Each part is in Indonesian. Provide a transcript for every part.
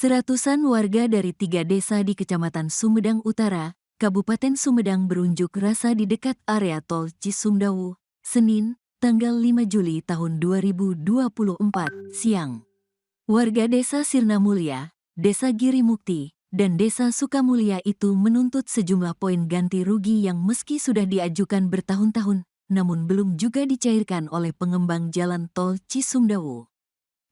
Seratusan warga dari 3 desa di Kecamatan Sumedang Utara, Kabupaten Sumedang berunjuk rasa di dekat area tol Cisumdawu, Senin, tanggal 5 Juli tahun 2024, siang. Warga Desa Sirna Mulia, Desa Giri Mukti, dan Desa Sukamulya itu menuntut sejumlah poin ganti rugi yang meski sudah diajukan bertahun-tahun, namun belum juga dicairkan oleh pengembang jalan tol Cisumdawu.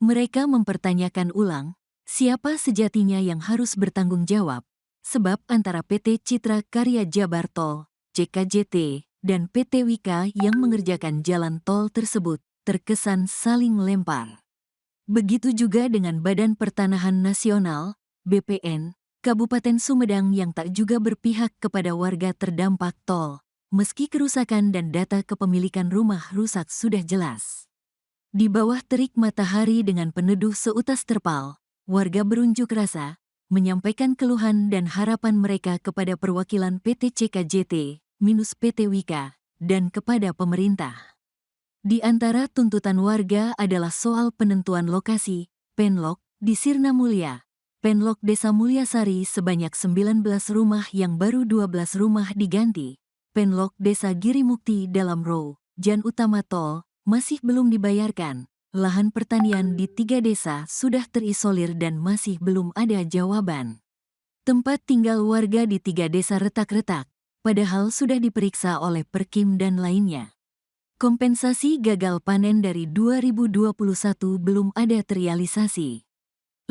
Mereka mempertanyakan ulang, siapa sejatinya yang harus bertanggung jawab, sebab antara PT Citra Karya Jabar Tol, CKJT, dan PT Wika yang mengerjakan jalan tol tersebut terkesan saling lempar. Begitu juga dengan Badan Pertanahan Nasional, BPN, Kabupaten Sumedang yang tak juga berpihak kepada warga terdampak tol, meski kerusakan dan data kepemilikan rumah rusak sudah jelas. Di bawah terik matahari dengan peneduh seutas terpal, warga berunjuk rasa, menyampaikan keluhan dan harapan mereka kepada perwakilan PT CKJT, PT Wika, dan kepada pemerintah. Di antara tuntutan warga adalah soal penentuan lokasi, Penlok, di Sirna Mulia, Penlok Desa Mulyasari sebanyak 19 rumah yang baru 12 rumah diganti, Penlok Desa Girimukti dalam row, Jan Utama Tol, masih belum dibayarkan, lahan pertanian di 3 desa sudah terisolir dan masih belum ada jawaban. Tempat tinggal warga di 3 desa retak-retak, padahal sudah diperiksa oleh Perkim dan lainnya. Kompensasi gagal panen dari 2021 belum ada terrealisasi.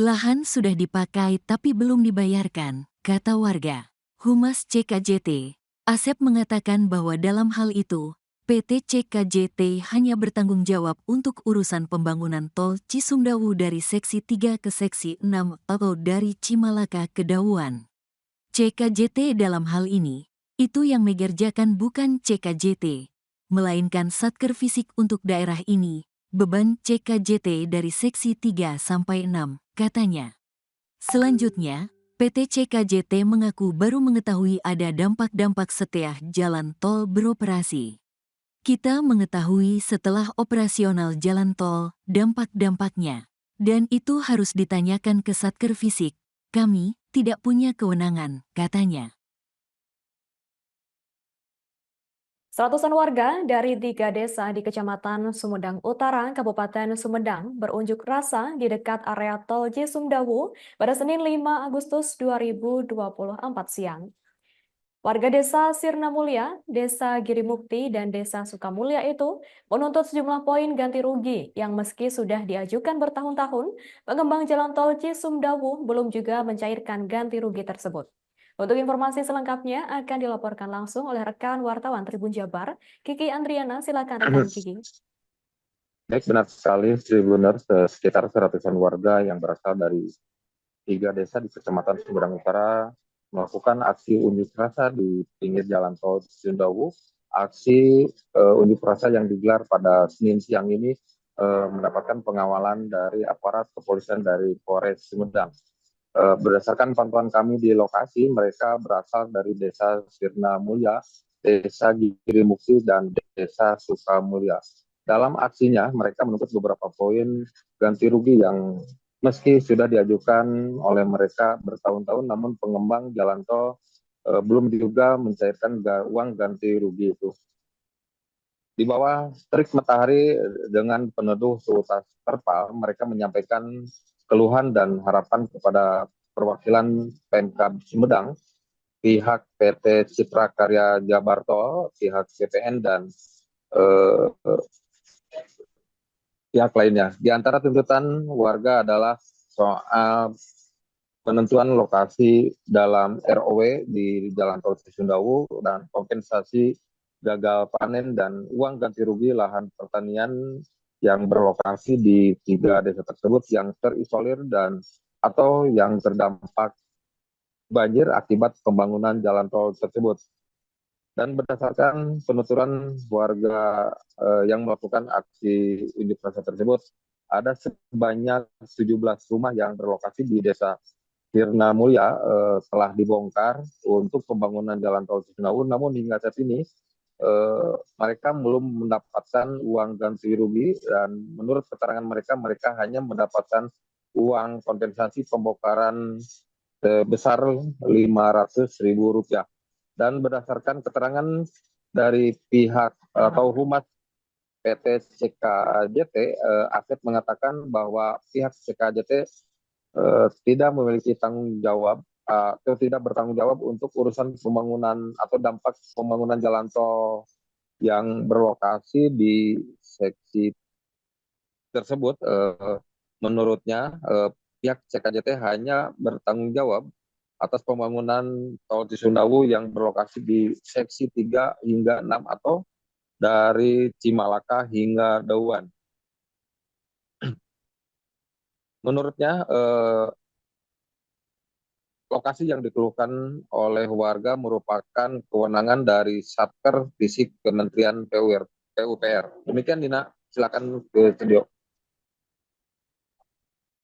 Lahan sudah dipakai tapi belum dibayarkan, kata warga. Humas CKJT, Asep mengatakan bahwa dalam hal itu, PT CKJT hanya bertanggung jawab untuk urusan pembangunan tol Cisumdawu dari Seksi 3 ke Seksi 6 atau dari Cimalaka ke Dawuan. CKJT dalam hal ini, itu yang mengerjakan bukan CKJT, melainkan Satker Fisik untuk daerah ini, beban CKJT dari Seksi 3 sampai 6, katanya. Selanjutnya, PT CKJT mengaku baru mengetahui ada dampak-dampak setelah jalan tol beroperasi. Kita mengetahui setelah operasional jalan tol, dampak-dampaknya. Dan itu harus ditanyakan ke Satker Fisik. Kami tidak punya kewenangan, katanya. Seratusan warga dari 3 desa di Kecamatan Sumedang Utara, Kabupaten Sumedang berunjuk rasa di dekat area tol Cisumdawu pada Senin 5 Agustus 2024 siang. Warga Desa Sirna Mulia, Desa Girimukti, dan Desa Sukamulya itu menuntut sejumlah poin ganti rugi yang meski sudah diajukan bertahun-tahun, pengembang jalan tol Cisumdawu belum juga mencairkan ganti rugi tersebut. Untuk informasi selengkapnya akan dilaporkan langsung oleh rekan wartawan Tribun Jabar, Kiki Andriana. Silakan rekan Kiki. Baik, benar sekali, Tribuners, sekitar seratusan warga yang berasal dari 3 desa di Kecamatan Sumedang Utara melakukan aksi unjuk rasa di pinggir jalan tol Cisumdawu. Aksi unjuk rasa yang digelar pada Senin siang ini mendapatkan pengawalan dari aparat kepolisian dari Polres Sumedang. Berdasarkan pantauan kami di lokasi, mereka berasal dari Desa Sirna Mulia, Desa Girimukti, dan Desa Sukamulya. Dalam aksinya, mereka menuntut beberapa poin ganti rugi yang meski sudah diajukan oleh mereka bertahun-tahun, namun pengembang jalan tol belum juga mencairkan uang ganti rugi itu. Di bawah terik matahari dengan peneduh seutas terpal, mereka menyampaikan keluhan dan harapan kepada perwakilan Pemkab Sumedang, pihak PT Citra Karya Jabar Tol, pihak BPN, dan pihak lainnya. Di antara tuntutan warga adalah soal penentuan lokasi dalam ROW di Jalan Tol Cisumdawu dan kompensasi gagal panen dan uang ganti rugi lahan pertanian yang berlokasi di 3 desa tersebut yang terisolir dan atau yang terdampak banjir akibat pembangunan jalan tol tersebut. Dan berdasarkan penuturan warga yang melakukan aksi unjuk rasa tersebut, ada sebanyak 17 rumah yang berlokasi di Desa Sirna Mulia telah dibongkar untuk pembangunan jalan tol Cisumdawu. Namun hingga saat ini mereka belum mendapatkan uang ganti rugi dan menurut keterangan mereka, mereka hanya mendapatkan uang kompensasi pembongkaran sebesar Rp500.000. Dan berdasarkan keterangan dari pihak atau humas PT CKJT, Asep mengatakan bahwa pihak CKJT tidak memiliki tanggung jawab atau tidak bertanggung jawab untuk urusan pembangunan atau dampak pembangunan jalan tol yang berlokasi di seksi tersebut. Menurutnya pihak CKJT hanya bertanggung jawab atas pembangunan tol Cisumdawu yang berlokasi di seksi 3 hingga 6 atau dari Cimalaka hingga Dauan. Menurutnya lokasi yang dikeluhkan oleh warga merupakan kewenangan dari Satker Fisik Kementerian PUPR. Demikian Dina, silakan ke studio.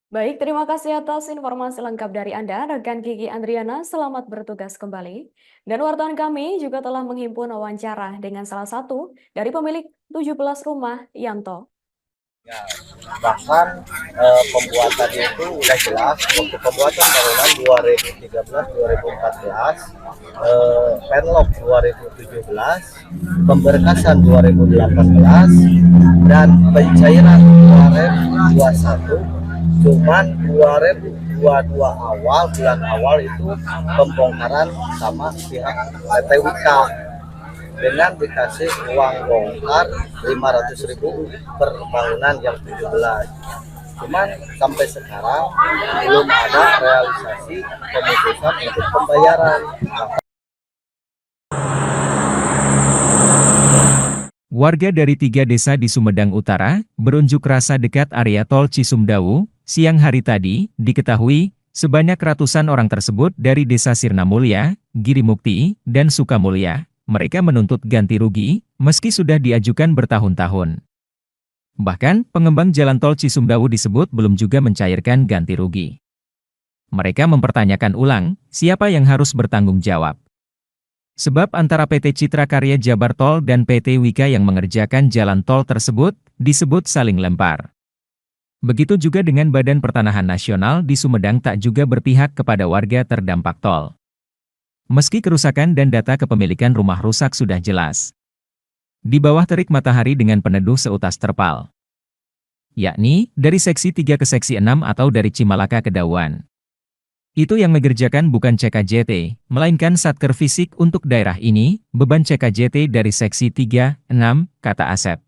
Baik, terima kasih atas informasi lengkap dari Anda, rekan Gigi Andriana. Selamat bertugas kembali. Dan wartawan kami juga telah menghimpun wawancara dengan salah satu dari pemilik 17 rumah, Yanto. Ya, bahkan pembuatannya itu udah jelas waktu pembuatan bangunan 2013-2014, penlok 2017, pemberkasan 2018, dan pencairan 2021. Cuman 2022 bulan awal itu pembongkaran sama pihak PT Wika dengan dikasih uang bongkar 500.000 per bangunan yang 17. Cuman sampai sekarang belum ada realisasi pemutusan untuk pembayaran. Warga dari 3 desa di Sumedang Utara berunjuk rasa dekat area tol Cisumdawu. Siang hari tadi, diketahui sebanyak ratusan orang tersebut dari desa Sirna Mulya, Girimukti, dan Sukamulya. Mereka menuntut ganti rugi, meski sudah diajukan bertahun-tahun. Bahkan, pengembang jalan tol Cisumdawu disebut belum juga mencairkan ganti rugi. Mereka mempertanyakan ulang, siapa yang harus bertanggung jawab. Sebab antara PT Citra Karya Jabar Tol dan PT Wika yang mengerjakan jalan tol tersebut, disebut saling lempar. Begitu juga dengan Badan Pertanahan Nasional di Sumedang tak juga berpihak kepada warga terdampak tol. Meski kerusakan dan data kepemilikan rumah rusak sudah jelas. Di bawah terik matahari dengan peneduh seutas terpal. Yakni, dari seksi 3 ke seksi 6 atau dari Cimalaka ke Dauan. Itu yang mengerjakan bukan CKJT, melainkan Satker Fisik untuk daerah ini, beban CKJT dari seksi 3, 6, kata Asep.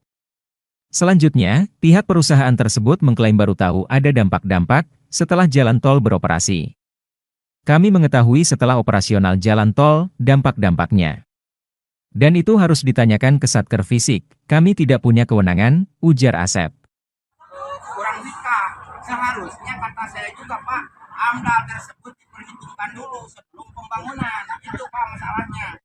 Selanjutnya, pihak perusahaan tersebut mengklaim baru tahu ada dampak-dampak setelah jalan tol beroperasi. Kami mengetahui setelah operasional jalan tol, dampak-dampaknya. Dan itu harus ditanyakan ke Satker Fisik, kami tidak punya kewenangan, ujar Asep. Kurang Wika, seharusnya kata saya juga Pak, AMDAL tersebut diperhitungkan dulu sebelum pembangunan, itu Pak masalahnya.